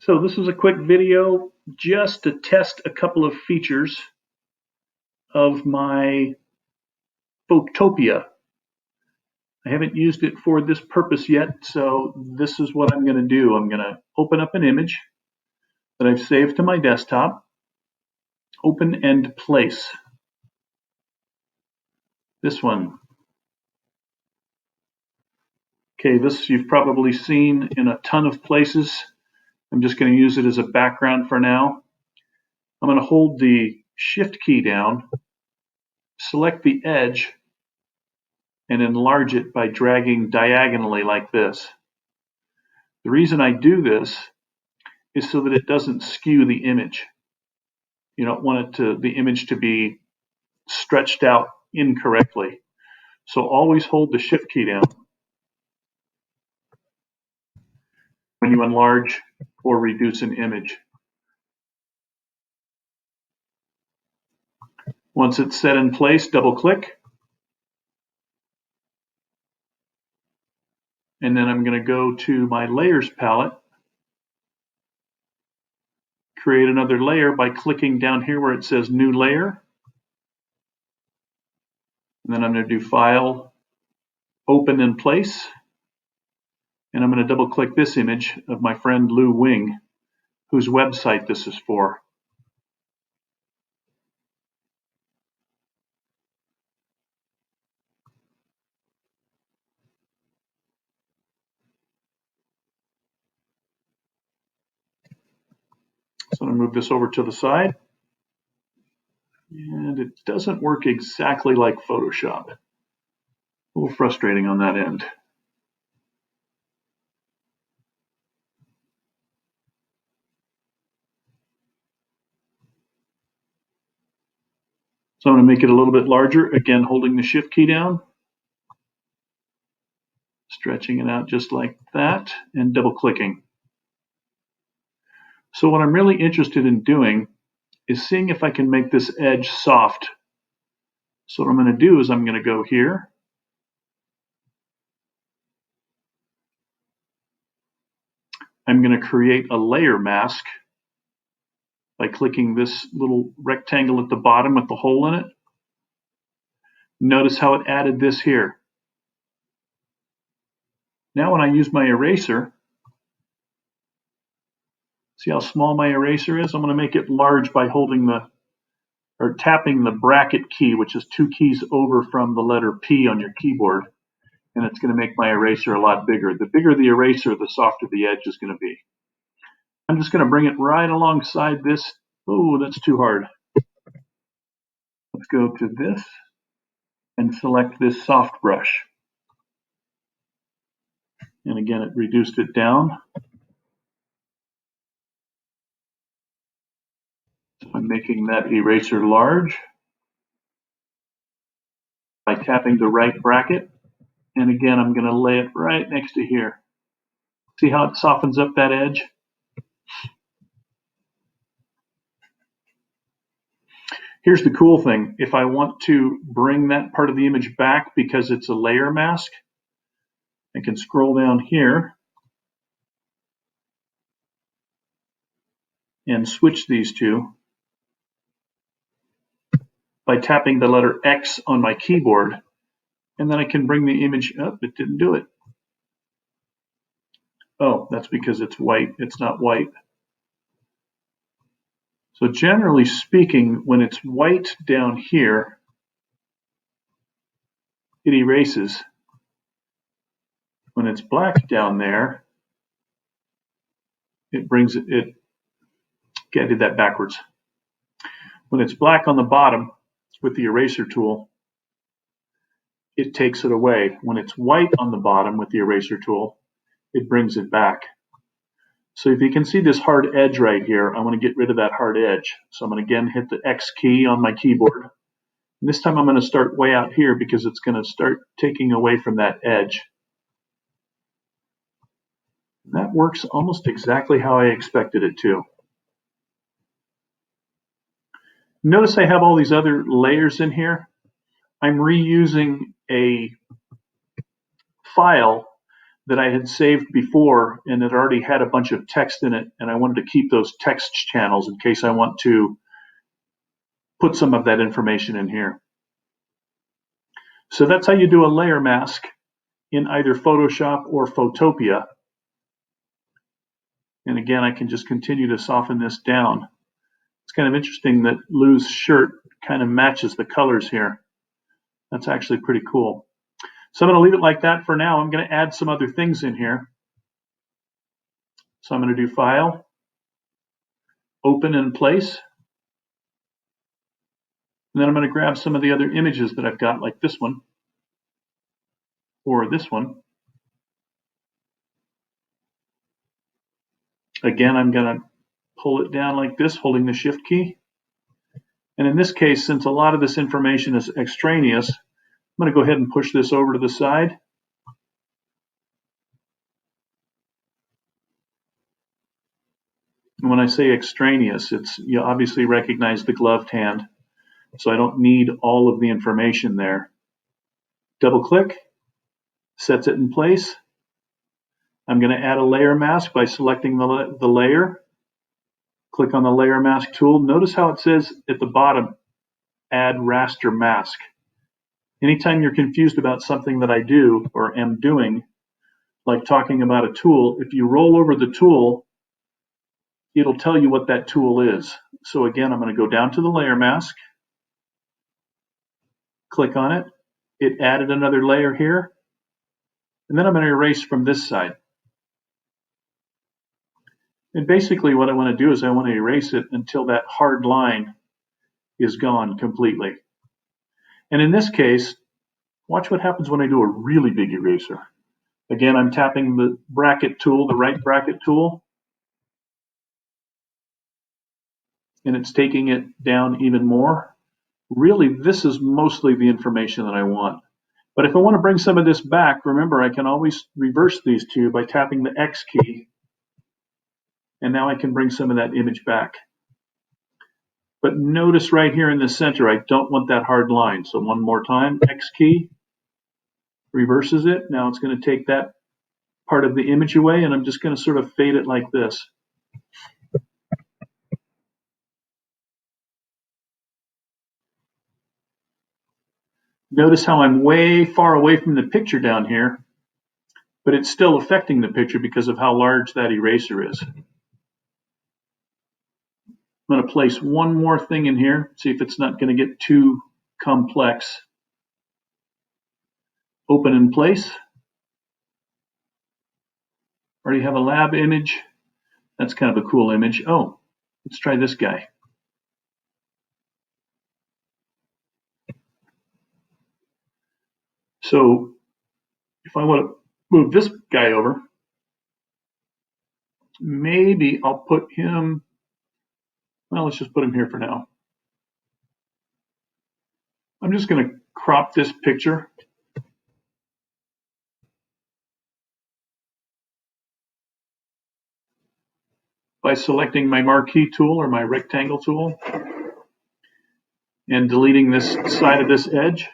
So this is a quick video just to test a couple of features of my Photopea. I haven't used it for this purpose yet, so this is what I'm going to do. I'm going to open up an image that I've saved to my desktop, open and place. This one. Okay, this you've probably seen in a ton of places. I'm just going to use it as a background for now. I'm going to hold the Shift key down, select the edge, and enlarge it by dragging diagonally like this. The reason I do this is so that it doesn't skew the image. You don't want the image to be stretched out incorrectly. So always hold the Shift key down when you enlarge or reduce an image. Once it's set in place, double click. And then I'm going to go to my layers palette, create another layer by clicking down here where it says new layer. And then I'm going to do file, open and place. And I'm going to double click this image of my friend Lou Wing, whose website this is for. So I'm going to move this over to the side. And it doesn't work exactly like Photoshop. A little frustrating on that end. So I'm going to make it a little bit larger, again holding the Shift key down, stretching it out just like that, and double clicking. So what I'm really interested in doing is seeing if I can make this edge soft. So what I'm going to do is I'm going to go here, I'm going to create a layer mask by clicking this little rectangle at the bottom with the hole in it. Notice how it added this here. Now when I use my eraser, see how small my eraser is? I'm going to make it large by holding tapping the bracket key, which is 2 keys over from the letter P on your keyboard. And it's going to make my eraser a lot bigger. The bigger the eraser, the softer the edge is going to be. I'm just going to bring it right alongside this. Oh, that's too hard. Let's go to this and select this soft brush. And again, it reduced it down. So I'm making that eraser large by tapping the right bracket. And again, I'm going to lay it right next to here. See how it softens up that edge? Here's the cool thing. If I want to bring that part of the image back because it's a layer mask, I can scroll down here and switch these two by tapping the letter X on my keyboard, and then I can bring the image up. It didn't do it. Oh, that's because it's white. It's not white. So generally speaking, when it's white down here, it erases. When it's black down there, it brings it. Okay, I did that backwards. When it's black on the bottom with the eraser tool, it takes it away. When it's white on the bottom with the eraser tool, it brings it back. So if you can see this hard edge right here, I want to get rid of that hard edge. So I'm going to again hit the X key on my keyboard. And this time I'm going to start way out here because it's going to start taking away from that edge. That works almost exactly how I expected it to. Notice I have all these other layers in here. I'm reusing a file that I had saved before, and it already had a bunch of text in it, and I wanted to keep those text channels in case I want to put some of that information in here. So that's how you do a layer mask in either Photoshop or Photopea. And again, I can just continue to soften this down. It's kind of interesting that Lou's shirt kind of matches the colors here. That's actually pretty cool. So I'm going to leave it like that for now. I'm going to add some other things in here. So I'm going to do File, Open in Place. And then I'm going to grab some of the other images that I've got, like this one, or this one. Again, I'm going to pull it down like this, holding the Shift key. And in this case, since a lot of this information is extraneous, I'm going to go ahead and push this over to the side. And when I say extraneous, you obviously recognize the gloved hand, so I don't need all of the information there. Double click, sets it in place. I'm going to add a layer mask by selecting the layer. Click on the layer mask tool. Notice how it says at the bottom, add raster mask. Anytime you're confused about something that I do or am doing, like talking about a tool, if you roll over the tool, it'll tell you what that tool is. So again, I'm going to go down to the layer mask, click on it. It added another layer here. And then I'm going to erase from this side. And basically what I want to do is I want to erase it until that hard line is gone completely. And in this case, watch what happens when I do a really big eraser. Again, I'm tapping the bracket tool, the right bracket tool, and it's taking it down even more. Really, this is mostly the information that I want. But if I want to bring some of this back, remember, I can always reverse these two by tapping the X key. And now I can bring some of that image back. But notice right here in the center, I don't want that hard line. So one more time, X key, reverses it. Now it's going to take that part of the image away, and I'm just going to sort of fade it like this. Notice how I'm way far away from the picture down here, but it's still affecting the picture because of how large that eraser is. I'm going to place one more thing in here, see if it's not going to get too complex. Open in place. Already have a lab image. That's kind of a cool image. Oh, let's try this guy. So if I want to move this guy over, maybe I'll put him, well, let's just put him here for now. I'm just going to crop this picture. By selecting my marquee tool or my rectangle tool and deleting this side of this edge.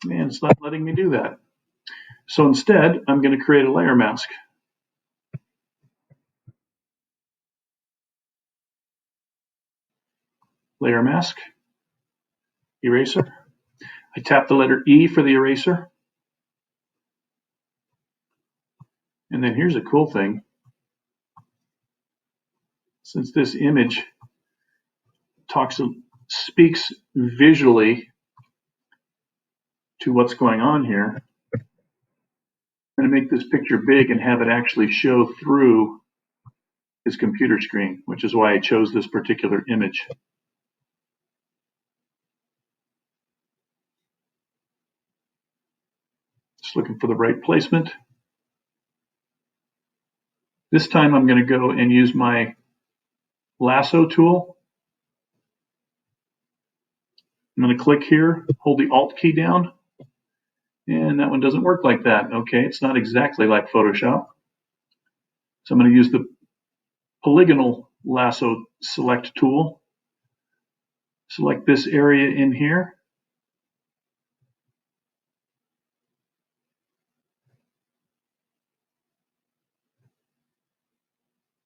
And it's not letting me do that. So instead, I'm going to create a layer mask. Layer mask, eraser. I tap the letter E for the eraser. And then here's a cool thing. Since this image speaks visually to what's going on here, I'm going to make this picture big and have it actually show through his computer screen, which is why I chose this particular image. Just looking for the right placement. This time I'm going to go and use my lasso tool. I'm going to click here, hold the Alt key down, and that one doesn't work like that. Okay, it's not exactly like Photoshop. So I'm going to use the polygonal lasso select tool. Select this area in here.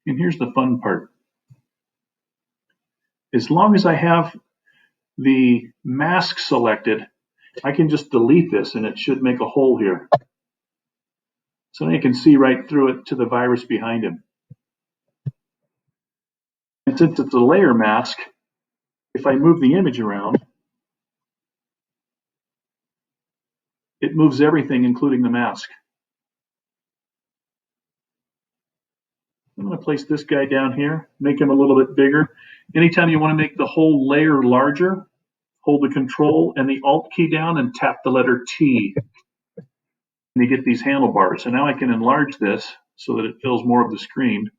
And here's the fun part. As long as I have the mask selected, I can just delete this and it should make a hole here. So now you can see right through it to the virus behind him. And since it's a layer mask, if I move the image around, it moves everything, including the mask. I'm going to place this guy down here, make him a little bit bigger. Anytime you want to make the whole layer larger, hold the Control and the Alt key down and tap the letter T. And you get these handlebars. And now I can enlarge this so that it fills more of the screen,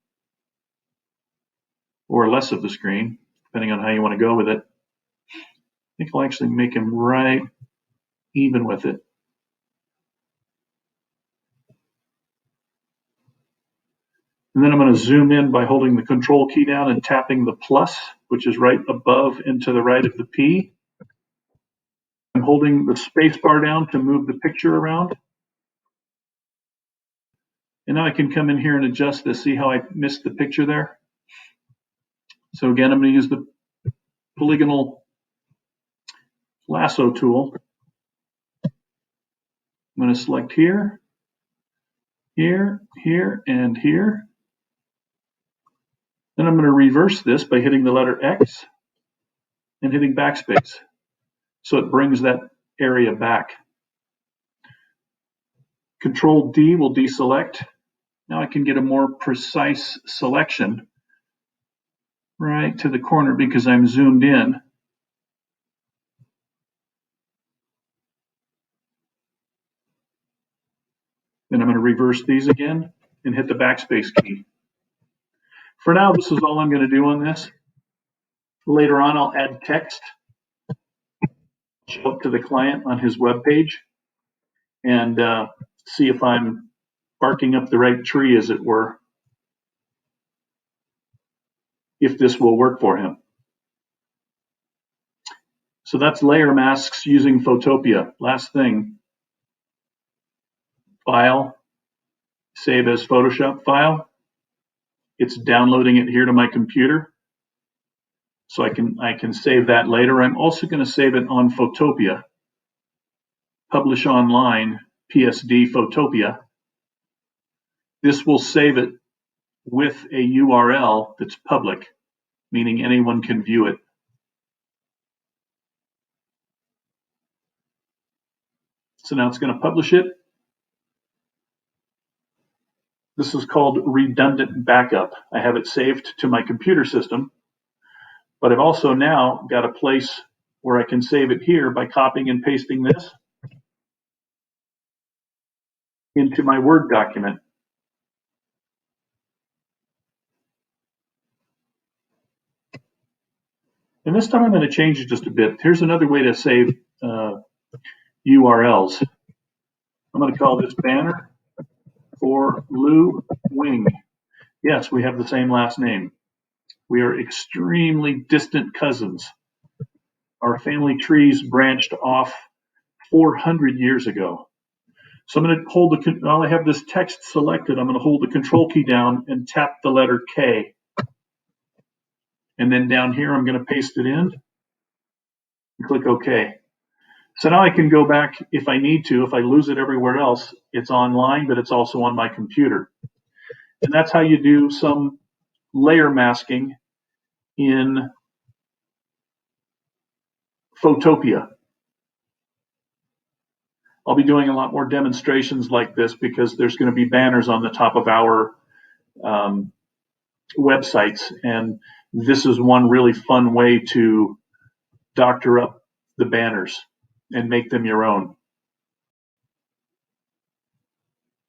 or less of the screen, depending on how you want to go with it. I think I'll actually make him right even with it. And then I'm going to zoom in by holding the Control key down and tapping the plus, which is right above and to the right of the P. I'm holding the space bar down to move the picture around. And now I can come in here and adjust this. See how I missed the picture there? So again, I'm going to use the polygonal lasso tool. I'm going to select here, here, here, and here. Then I'm going to reverse this by hitting the letter X and hitting backspace. So it brings that area back. Control D will deselect. Now I can get a more precise selection right to the corner because I'm zoomed in. Then I'm going to reverse these again and hit the backspace key. For now, this is all I'm going to do on this. Later on, I'll add text, show up to the client on his web page, and see if I'm barking up the right tree, as it were, if this will work for him. So that's layer masks using Photopea. Last thing, File, Save as Photoshop file. It's downloading it here to my computer, so I can save that later. I'm also going to save it on Photopea, Publish Online, PSD Photopea. This will save it with a URL that's public, meaning anyone can view it. So now it's going to publish it. This is called redundant backup. I have it saved to my computer system, but I've also now got a place where I can save it here by copying and pasting this into my Word document. And this time I'm going to change it just a bit. Here's another way to save URLs. I'm going to call this banner for Lou Wing. Yes, we have the same last name. We are extremely distant cousins. Our family trees branched off 400 years ago. So I'm going to hold while I have this text selected, I'm going to hold the Control key down and tap the letter K. And then down here, I'm going to paste it in and click OK. So now I can go back if I need to. If I lose it everywhere else, it's online, but it's also on my computer. And that's how you do some layer masking in Photopea. I'll be doing a lot more demonstrations like this because there's going to be banners on the top of our websites, and this is one really fun way to doctor up the banners and make them your own.